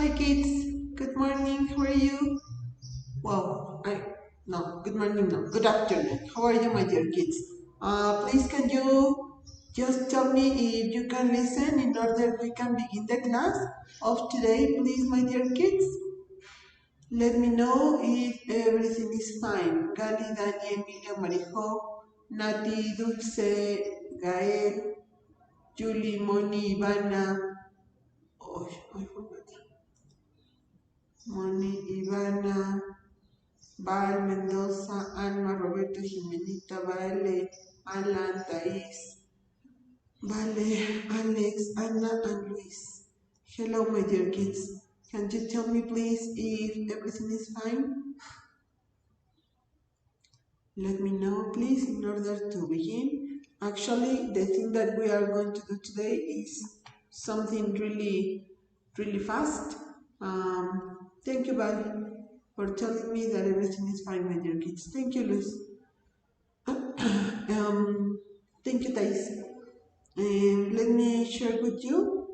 Hi kids, good morning, how are you? Well, good morning, no, good afternoon. How are you, my dear kids? Please can you just tell me if you can listen in order we can begin the class of today, please, my dear kids? Let me know if everything is fine. Gali, Dani, Emilio, Marijo, Nati, Dulce, Gael, Julie, Moni, Ivana, oh, I forgot. Moni, Ivana, Val, Mendoza, Alma, Roberto, Jimenita, Valle, Alan, Thais, Vale, Alex, Anna, and Luis. Hello, my dear kids. Can you tell me, please, if everything is fine? Let me know, please, in order to begin. Actually, the thing that we are going to do today is something really fast. Thank you, Val, for telling me that everything is fine, my dear kids. Thank you, Luis. Thank you, Thais. Let me share with you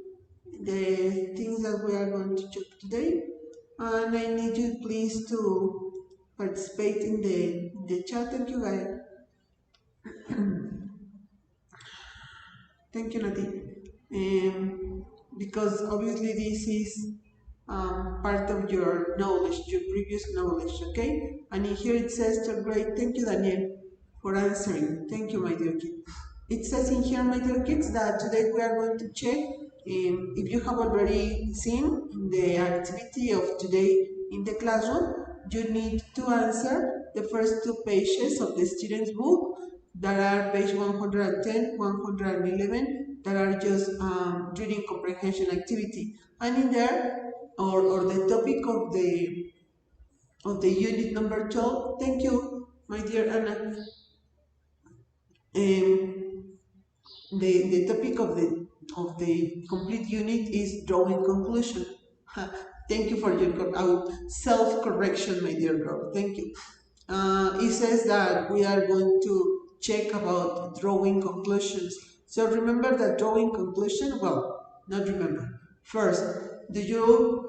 the things that we are going to check today. And I need you please to participate in the chat. Thank you, guys. Thank you, Nati. Because obviously this is part of your knowledge, your previous knowledge, okay? And in here it says third grade. Thank you, Daniel, for answering. Thank you, my dear kid. It says in here, my dear kids, that today we are going to check if you have already seen the activity of today in the classroom. You need to answer the first two pages of the student's book that are page 110, 111, that are just reading comprehension activity. And in there, or the topic of the unit number 12, thank you, my dear Anna. The topic of the complete unit is drawing conclusion. Thank you for your self-correction, my dear girl. Thank you. It says that we are going to check about drawing conclusions. So remember that drawing conclusion, well, not remember. First, do you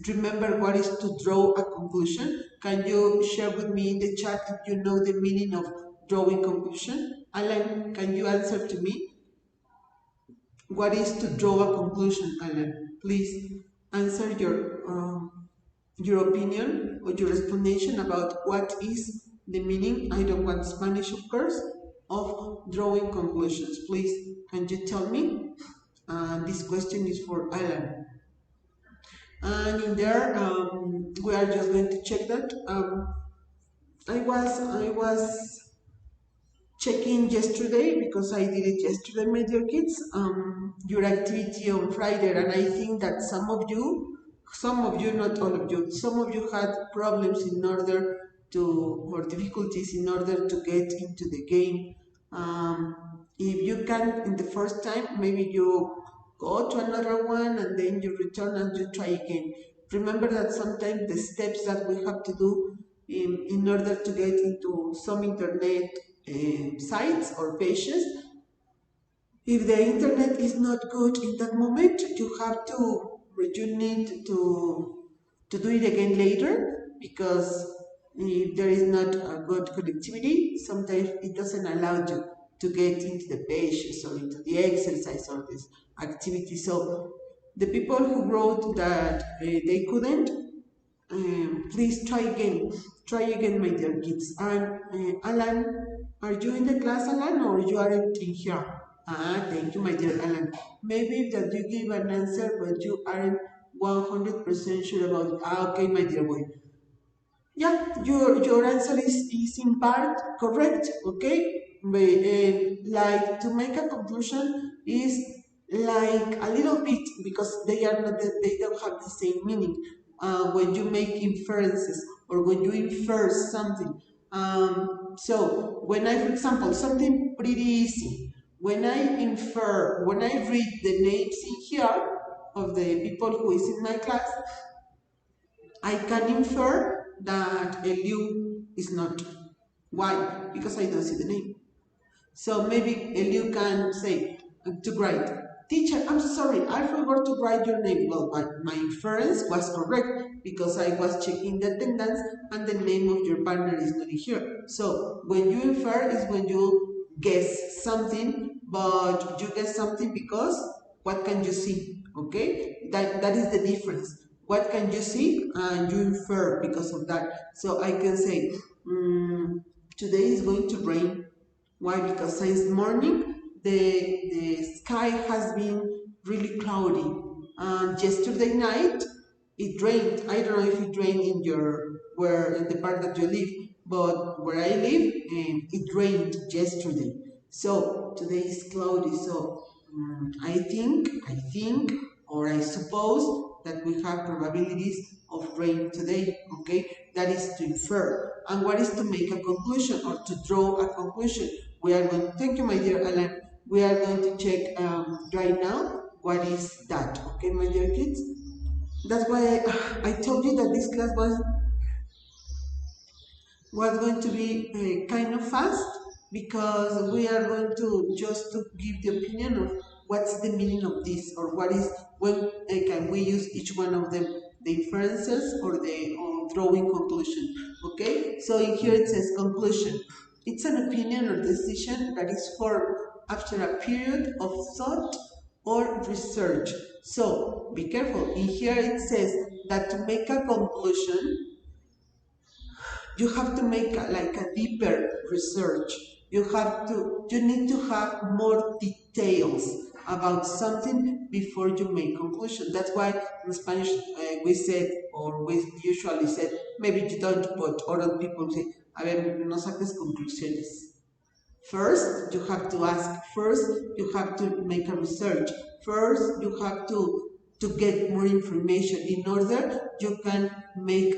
remember what is to draw a conclusion? Can you share with me in the chat if you know the meaning of drawing conclusion? Alan, can you answer to me? What is to draw a conclusion, Alan? Please answer your opinion or your explanation about what is the meaning, I don't want Spanish of course, of drawing conclusions. Please, can you tell me? This question is for Alan. And in there, we are just going to check that. I was checking yesterday, because I did it yesterday, my dear kids, your activity on Friday, and I think that some of you, not all of you, some of you had problems in order to, or difficulties in order to get into the game. If you can, in the first time, maybe you go to another one and then you return and you try again. Remember that sometimes the steps that we have to do in order to get into some internet sites or pages, if the internet is not good in that moment, you need to do it again later, because if there is not a good connectivity, sometimes it doesn't allow you to get into the pages or into the exercise or this activity. So the people who wrote that they couldn't, please try again. Try again, my dear kids. And Alan, are you in the class, Alan, or you aren't in here? Thank you, my dear Alan. Maybe that you give an answer, but you aren't 100% sure about it. Okay, my dear boy. Yeah, your answer is in part correct, okay? But, like, to make a conclusion is like a little bit, because they don't have the same meaning. When you make inferences or when you infer something. So when I, for example, something pretty easy, when I read the names in here of the people who is in my class, I can infer that Eliu is not. Why? Because I don't see the name. So maybe Eliu can say to write, teacher, I'm sorry, I forgot to write your name. Well, my inference was correct because I was checking the attendance and the name of your partner is not here. So when you infer is when you guess something, but you guess something because what can you see? Okay, that is the difference. What can you see and you infer because of that. So I can say, today is going to rain. Why? Because since morning the sky has been really cloudy. And yesterday night it rained. I don't know if it rained in your where in the part that you live, but where I live, it rained yesterday. So today is cloudy. So I think, or I suppose that we have probabilities of rain today. Okay, that is to infer. And what is to make a conclusion or to draw a conclusion? We are going. Thank you, my dear Alan. We are going to check right now what is that. Okay, my dear kids. That's why I told you that this class was going to be kind of fast because we are going to just to give the opinion of what's the meaning of this or what is when can we use each one of them, the inferences or the drawing conclusion. Okay, so in here it says conclusion. It's an opinion or decision that is formed after a period of thought or research. So be careful. In here it says that to make a conclusion you have to make like a deeper research. You need to have more details about something before you make conclusion. That's why in Spanish we said, or we usually said, maybe you don't, but other people say, a ver, no saques conclusiones. First, you have to ask. First, you have to make a research. First, you have to get more information in order you can make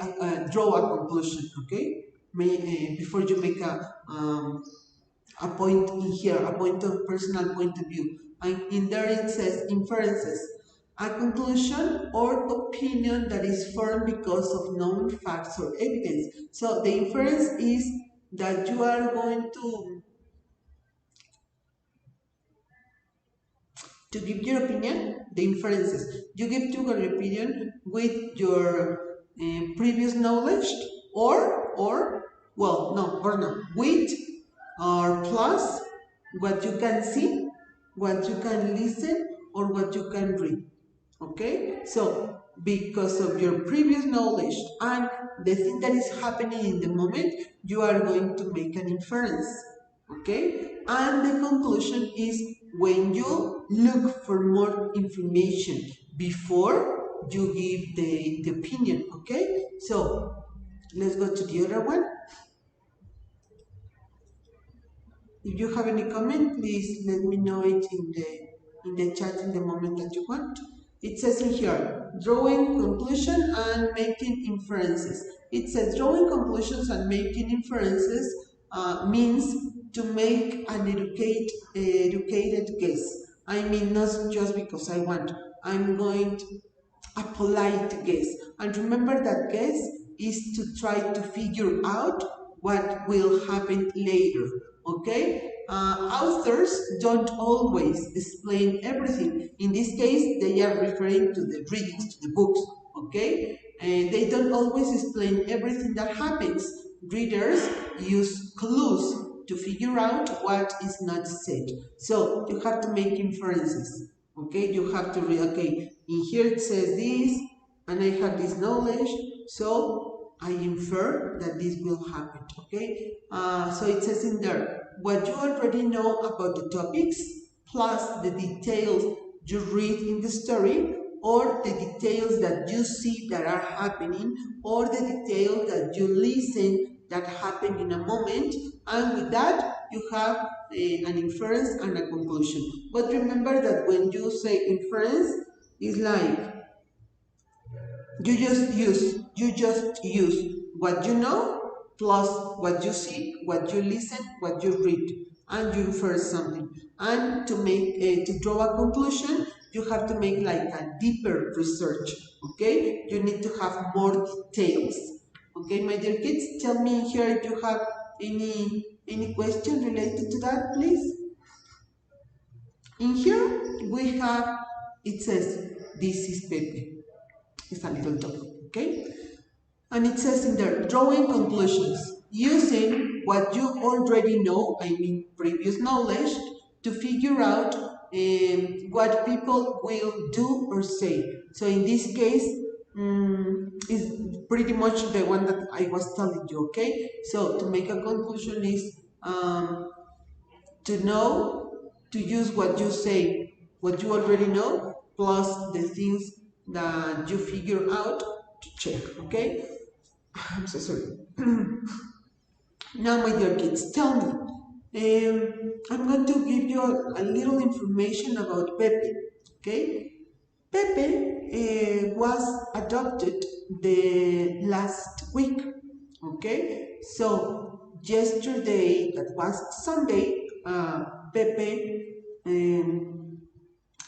draw a conclusion. Okay, before you make a point in here, a point of personal point of view. And in there it says inferences, a conclusion or opinion that is formed because of known facts or evidence. So the inference is that you are going to give your opinion, the inferences. You give your opinion with your previous knowledge with or plus what you can see, what you can listen, or what you can read. Okay? So, because of your previous knowledge and the thing that is happening in the moment, you are going to make an inference. Okay, and the conclusion is when you look for more information before you give the opinion. Okay, so let's go to the other one. If you have any comment, please let me know it in the chat in the moment that you want. It says in here, drawing conclusion and making inferences. It says drawing conclusions and making inferences means to make an educated guess. I mean, not just because I want. I'm going to a polite guess. And remember that guess is to try to figure out what will happen later. Okay? Authors don't always explain everything. In this case, they are referring to the readings, to the books. Okay? And they don't always explain everything that happens. Readers use clues to figure out what is not said. So you have to make inferences. Okay, you have to read, okay, in here it says this, and I have this knowledge, so I infer that this will happen, okay? So it says in there, what you already know about the topics, plus the details you read in the story, or the details that you see that are happening, or the details that you listen that happen in a moment, and with that, you have an inference and a conclusion. But remember that when you say inference, it's like you just use what you know plus what you see, what you listen, what you read, and you infer something. And to make to draw a conclusion, you have to make like a deeper research. Okay, you need to have more details. Okay, my dear kids, tell me here if you have any question related to that, please. In here we have, it says, this is Pepe. It's a little dog, okay? And it says in there, drawing conclusions, using what you already know, I mean previous knowledge, to figure out what people will do or say. So in this case, is pretty much the one that I was telling you, okay? So to make a conclusion is to know, to use what you say, what you already know, plus the things that you figure out to check, okay? I'm so sorry. Now, my dear kids, tell me. I'm going to give you a little information about Pepe. Okay, Pepe was adopted the last week. Okay, so yesterday, that was Sunday, Pepe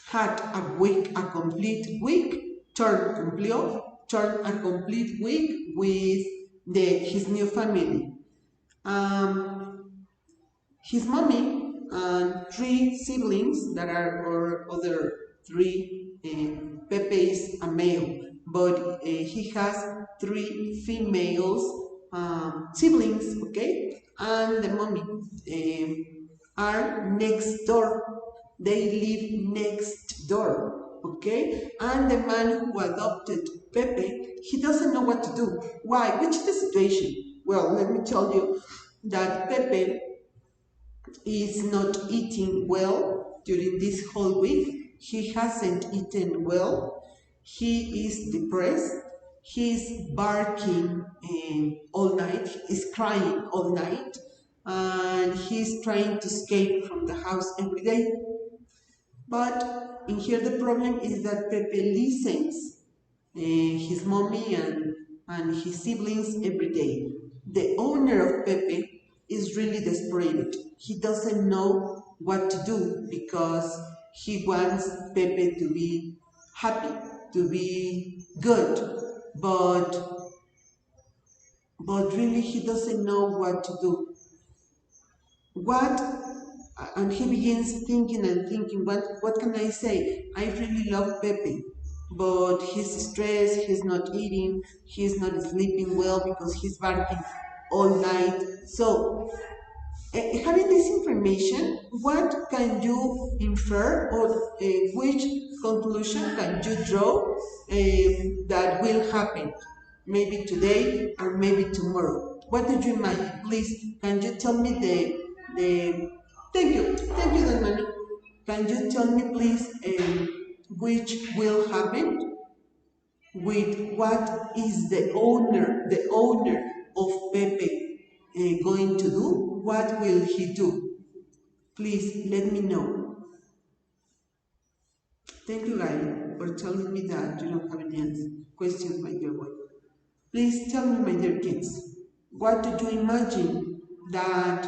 had a complete week, turned a complete week with his new family. Um, his mommy and three siblings that are or other three. Pepe is a male, but he has three females siblings. Okay, and the mommy are next door. They live next door. Okay, and the man who adopted Pepe, he doesn't know what to do. Why? Which is the situation? Well, let me tell you that Pepe is not eating well during this whole week. He hasn't eaten well. He is depressed. He's barking all night. He's crying all night. And he's trying to escape from the house every day. But in here the problem is that Pepe listens his mommy and his siblings every day. The owner of Pepe is really desperate. He doesn't know what to do because he wants Pepe to be happy, to be good, but really he doesn't know what to do. What and he begins thinking and thinking, what can I say? I really love Pepe, but he's stressed, he's not eating, he's not sleeping well because he's barking all night. So having this information, what can you infer or which conclusion can you draw that will happen? Maybe today or maybe tomorrow. What did you imagine? Please, can you tell me the thank you, Don Manu. Can you tell me, please, which will happen with what is the owner of Pepe going to do? What will he do? Please let me know. Thank you, Guy, for telling me that you don't have any questions, my dear boy. Please tell me, my dear kids, what do you imagine that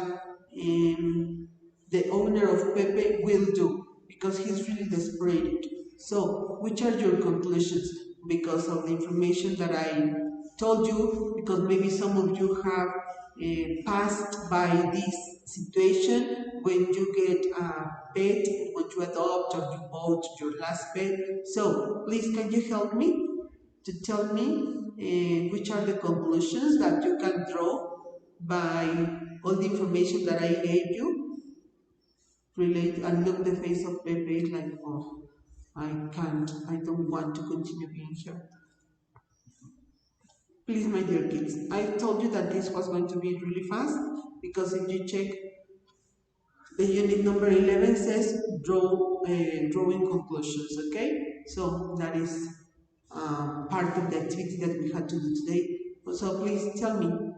the owner of Pepe will do? Because he's really desperate. So, which are your conclusions? Because of the information that I told you, because maybe some of you have passed by this situation when you get a pet, when you adopt or you bought your last pet. So, please, can you help me to tell me which are the conclusions that you can draw by all the information that I gave you? Relate and look the face of Pepe like, oh, I can't, I don't want to continue being here. Please, my dear kids, I told you that this was going to be really fast because if you check the unit number 11 says drawing conclusions, okay? So that is part of the activity that we had to do today. So please tell me,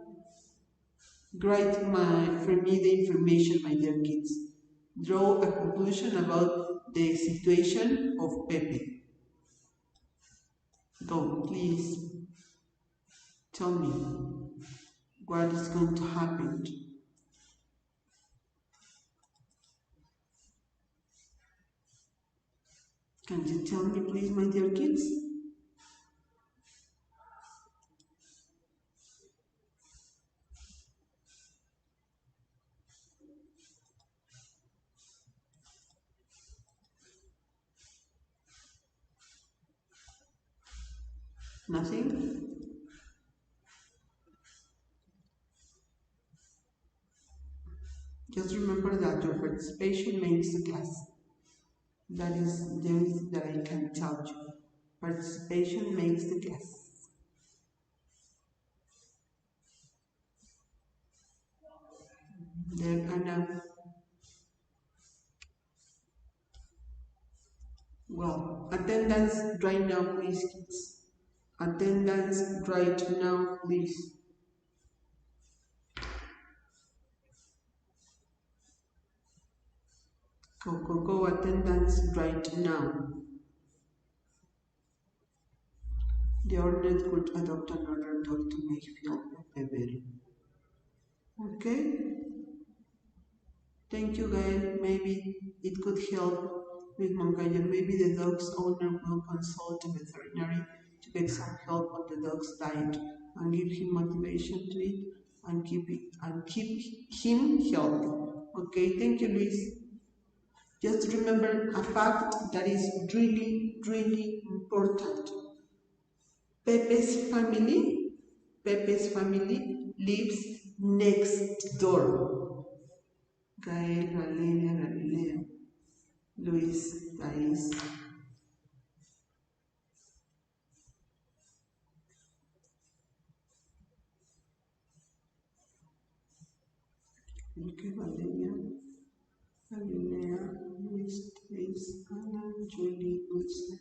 write for me the information, my dear kids. Draw a conclusion about the situation of Pepe. Go, please. Tell me what is going to happen. Can you tell me, please, my dear kids? Nothing? Just remember that your participation makes the class. That is the only thing that I can tell you. Participation makes the class. Then Anna, well, attendance right now, please, kids. Attendance right now, please. Go, attendance right now. The owner could adopt another dog to make feel better. Okay? Thank you, Gael. Maybe it could help with Moncayo. Maybe the dog's owner will consult a veterinary to get some help on the dog's diet and give him motivation to eat and keep him healthy. Okay, thank you, Luis. Just remember a fact that is really, really important. Pepe's family, Pepe's family lives next door. Gael, Valeria, Galilea, Luis, Thais. Okay, Valeria, Galilea, Luis, Thais, Ana, Julie, Dulce.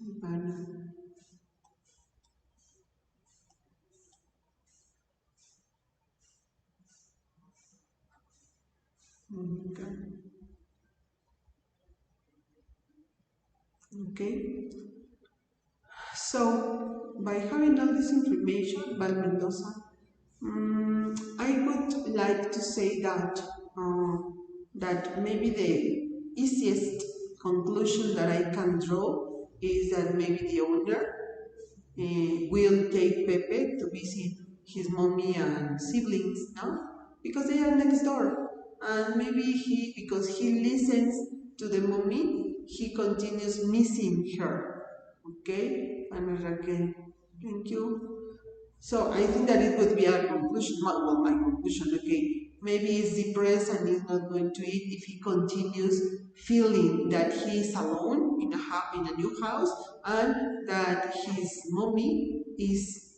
Ivana. Monica. Okay. So, by having all this information, Val Mendoza, I would like to say that maybe the easiest conclusion that I can draw is that maybe the owner will take Pepe to visit his mommy and siblings, no? Because they are next door. And maybe because he listens to the mommy, he continues missing her. Okay? And Raquel, thank you. So I think that it would be a conclusion, well, my conclusion, okay, maybe he's depressed and he's not going to eat if he continues feeling that he is alone in a new house and that his mommy is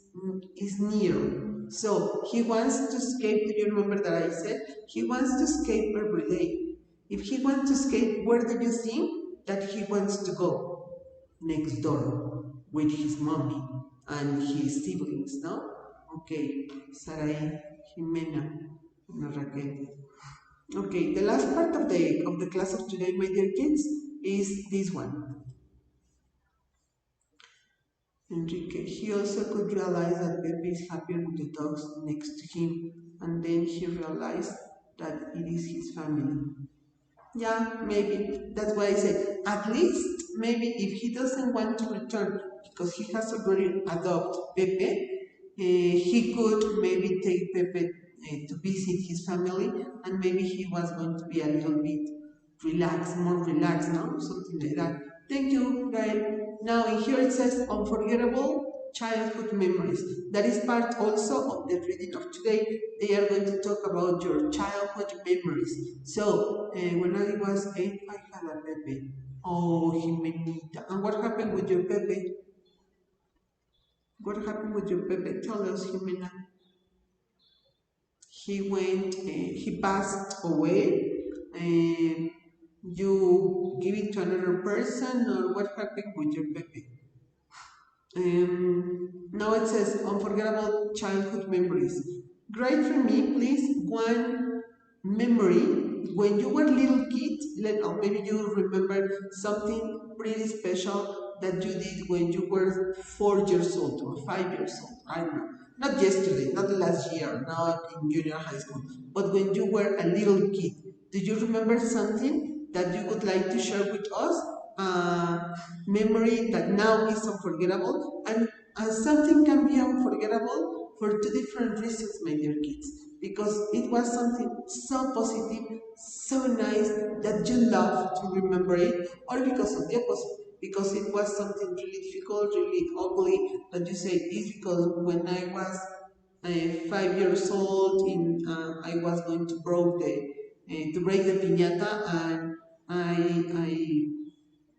near. So he wants to escape. Do you remember that I said he wants to escape every day? If he wants to escape, where do you think that he wants to go? Next door with his mommy and his siblings, no? Okay, Sarai, Jimena, and Raquel. Okay, the last part of the class of today, my dear kids, is this one. Enrique, he also could realize that Pepe is happier with the dogs next to him, and then he realized that it is his family. Yeah, maybe. That's why I said, at least, maybe if he doesn't want to return because he has already adopted Pepe, he could maybe take Pepe to visit his family and maybe he was going to be a little bit relaxed, more relaxed, no? Something like that. Thank you, Gael. Now, in here it says unforgettable childhood memories. That is part also of the reading of today. They are going to talk about your childhood memories. So, when I was 8, I had a Pepe. Oh, Jimenita. And what happened with your Pepe? What happened with your Pepe? Tell us, Jimena. He passed away. You give it to another person, or what happened with your Pepe? Now it says unforgettable childhood memories. Write for me, please, one memory when you were a little kid, or maybe you remember something pretty special that you did when you were 4 years old or 5 years old. I don't know. Not yesterday, not last year, not in junior high school, but when you were a little kid. Do you remember something that you would like to share with us? Memory that now is unforgettable, and something can be unforgettable for two different reasons, my dear kids, because it was something so positive, so nice that you love to remember it, or because of the opposite, because it was something really difficult, really ugly, that you say is because when I was 5 years old, I was going to break the piñata, and I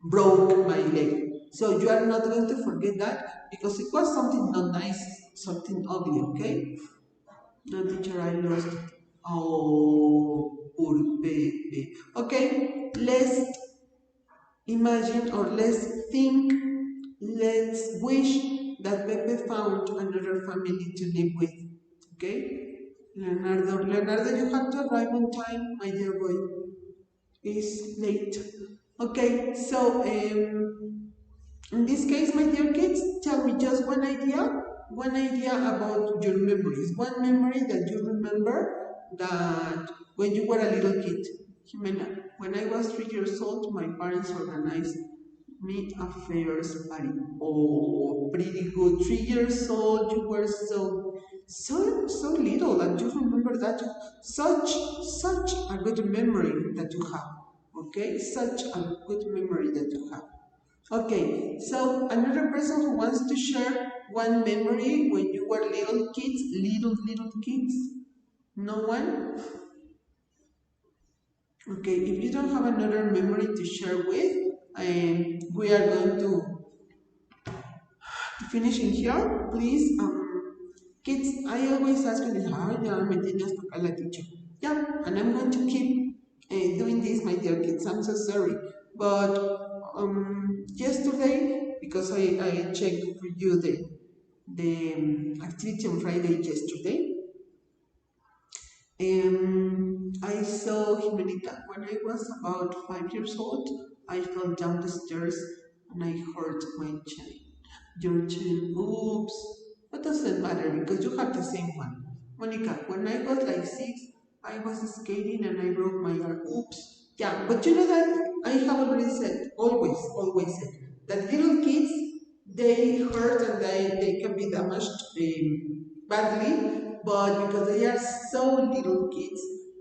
broke my leg. So you are not going to forget that because it was something not nice, something ugly, okay? No, teacher, I lost. Oh, poor baby. Okay, let's imagine, or let's think, let's wish that Pepe found another family to live with. Okay? Leonardo, you have to arrive on time, my dear boy. It's late. Okay, so in this case, my dear kids, tell me just one idea about your memories, one memory that you remember that when you were a little kid. Jimena, when I was 3 years old, my parents organized me a fairs party. Oh, pretty good. 3 years old, you were so little, and you remember that. Such a good memory that you have. Okay, such a good memory that you have. Okay, so another person who wants to share one memory when you were little kids, little kids? No one? Okay, if you don't have another memory to share with, we are going to finish in here. Please, kids, I always ask you this, ya me tienes acá la teacher. Yeah, and I'm going to keep doing this, my dear kids. I'm so sorry. But yesterday, because I checked for you the activity on Friday yesterday, I saw Jimenita when I was about 5 years old. I fell down the stairs and I hurt my chin. Your chin, oops. But doesn't matter because you have the same one. Monica, when I was like 6, I was skating and I broke my arm. Oops. Yeah, but you know that I have already said, always said, that little kids, they hurt and they can be damaged badly, but because they are so little kids,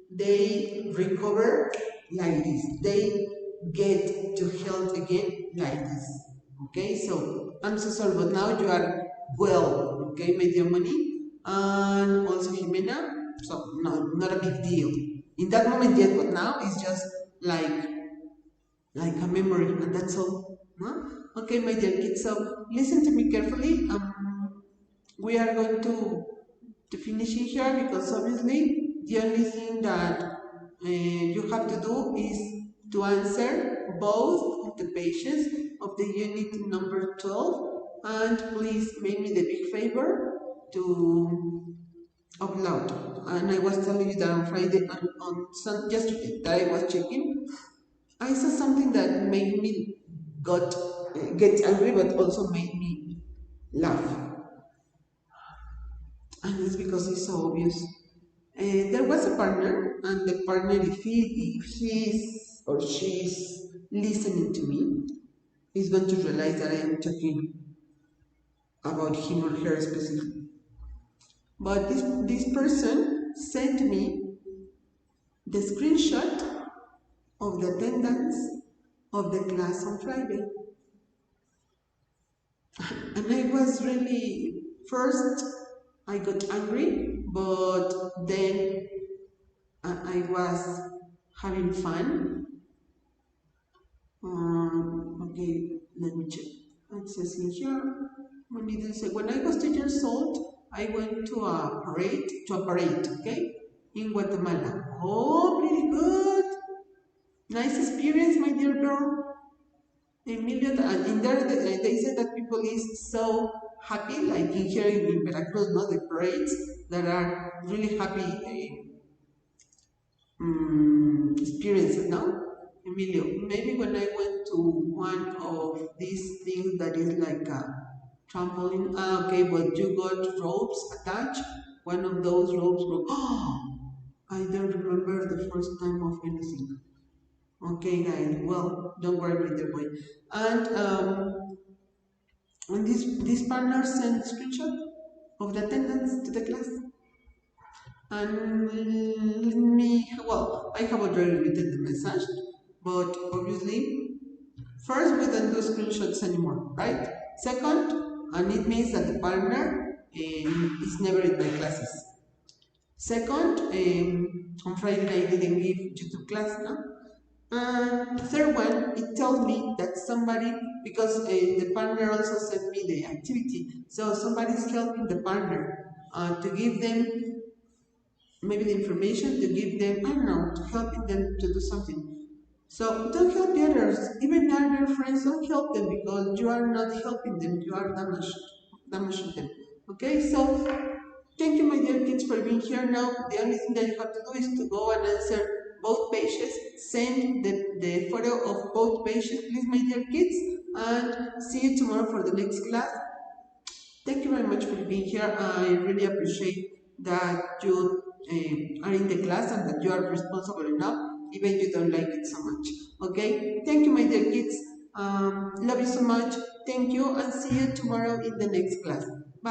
they recover like this. They get to health again like this. Okay, so I'm so sorry, but now you are well. Okay, my dear money, and also Jimena. So no, not a big deal in that moment yet, but now it's just like a memory, and that's all. Huh? Okay, my dear kids. So listen to me carefully. We are going to finish in here because obviously the only thing that you have to do is to answer both of the pages of the unit number 12, and please make me the big favor to upload. And I was telling you that on Friday, yesterday that I was checking, I saw something that made me get angry, but also made me laugh, and it's because it's so obvious. There was a partner, and the partner, if he's or she's listening to me, is going to realize that I am talking about him or her specifically. But this person sent me the screenshot of the attendance of the class on Friday. And I was really, first, I got angry, but then I was having fun. Okay, let me check. It says in here, when I was 2 years old, I went to a parade, okay, in Guatemala. Oh, pretty good. Nice experience, my dear girl. Emilio, and in there they said that people is so happy, like in here in Veracruz, no, the parades that are really happy experiences, no? Emilio, maybe when I went to one of these things that is like a trampoline, okay, but you got ropes attached, one of those ropes broke. Oh, I don't remember the first time of anything. Okay, guys, well, don't worry with the way. And this partner sent screenshot of the attendance to the class. And me, well, I have already written the message, but obviously First, we don't do screenshots anymore, right? Second, and it means that the partner is never in my classes. Second, on Friday I didn't give YouTube class, no? And the third one, it told me that somebody, because the partner also sent me the activity, so somebody's helping the partner to give them maybe the information, to give them, I don't know, to helping them to do something. So don't help the others. Even your friends, don't help them because you are not helping them. You are damaging them. Okay, so thank you, my dear kids, for being here now. The only thing that you have to do is to go and answer both pages. Send the photo of both pages, please, my dear kids. And see you tomorrow for the next class. Thank you very much for being here. I really appreciate that you are in the class and that you are responsible enough, even if you don't like it so much. Okay? Thank you, my dear kids. Love you so much. Thank you, and see you tomorrow in the next class.